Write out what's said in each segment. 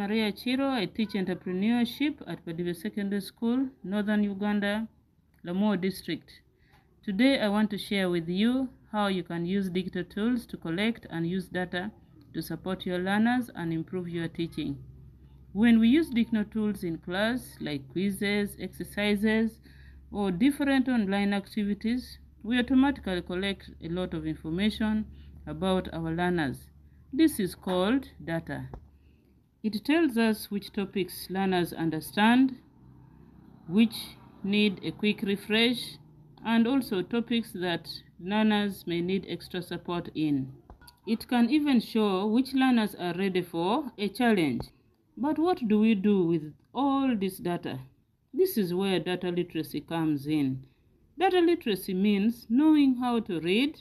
Maria Chiro. I teach entrepreneurship at Padive Secondary School, Northern Uganda, Lamu District. Today I want to share with you how you can use digital tools to collect and use data to support your learners and improve your teaching. When we use digital tools in class, like quizzes, exercises, or different online activities, we automatically collect a lot of information about our learners. This is called data. It tells us which topics learners understand, which need a quick refresh, and also topics that learners may need extra support in. It can even show which learners are ready for a challenge. But what do we do with all this data? This is where data literacy comes in. Data literacy means knowing how to read,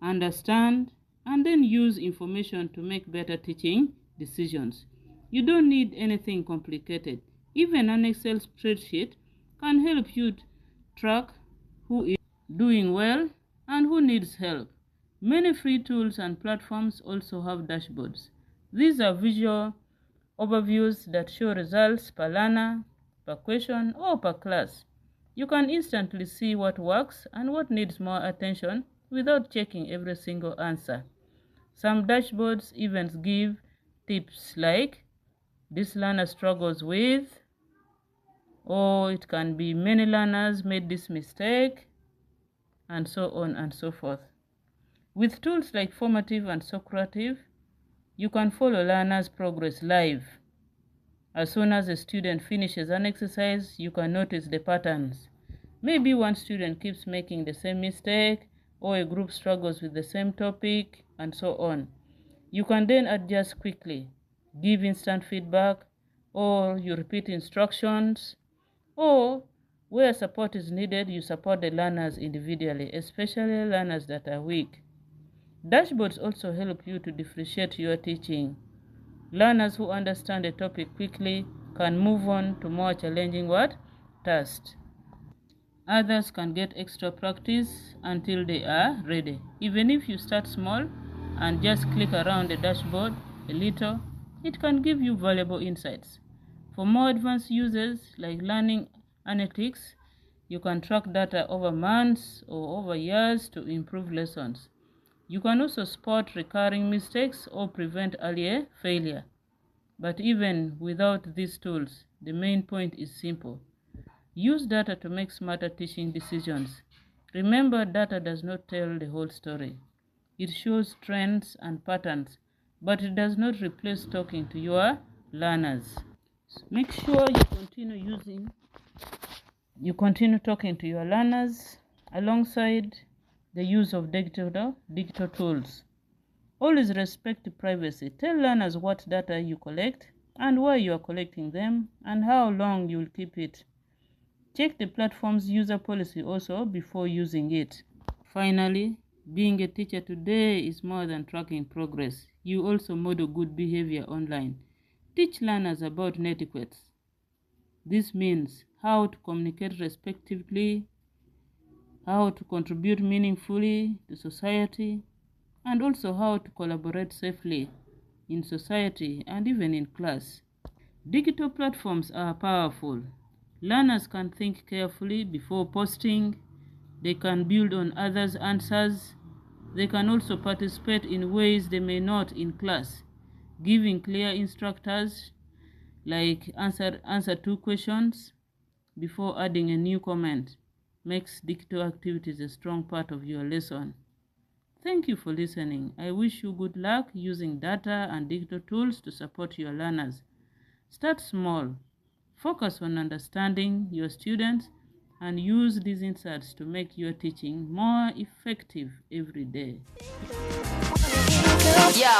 understand, and then use information to make better teaching decisions. You don't need anything complicated. Even an Excel spreadsheet can help you track who is doing well and who needs help. Many free tools and platforms also have dashboards. These are visual overviews that show results per learner, per question, or per class. You can instantly see what works and what needs more attention without checking every single answer. Some dashboards even give tips like, this learner struggles with, or it can be many learners made this mistake, and so on and so forth. With tools like Formative and Socrative, you can follow learners' progress live. As soon as a student finishes an exercise, you can notice the patterns. Maybe one student keeps making the same mistake, or a group struggles with the same topic, and so on. You can then adjust quickly, give instant feedback, or you repeat instructions, or where support is needed, you support the learners individually, especially learners that are weak. Dashboards also help you to differentiate your teaching. Learners who understand a topic quickly can move on to more challenging tasks. Others can get extra practice until they are ready. Even if you start small and just click around the dashboard a little, it can give you valuable insights. For more advanced users like learning analytics, you can track data over months or over years to improve lessons. You can also spot recurring mistakes or prevent earlier failure. But even without these tools, the main point is simple. Use data to make smarter teaching decisions. Remember, data does not tell the whole story. It shows trends and patterns, but it does not replace talking to your learners. Make sure you continue talking to your learners alongside the use of digital tools. Always respect privacy. Tell learners what data you collect and why you are collecting them and how long you will keep it. Check the platform's user policy also before using it. Finally, being a teacher today is more than tracking progress. You also model good behavior online. Teach learners about etiquette. This means how to communicate respectfully, how to contribute meaningfully to society, and also how to collaborate safely in society and even in class. Digital platforms are powerful. Learners can think carefully before posting. They can build on others' answers. They can also participate in ways they may not in class. Giving clear instructors like answer 2 questions before adding a new comment makes digital activities a strong part of your lesson. Thank you for listening. I wish you good luck using data and digital tools to support your learners. Start small. Focus on understanding your students and use these insights to make your teaching more effective every day. Yo.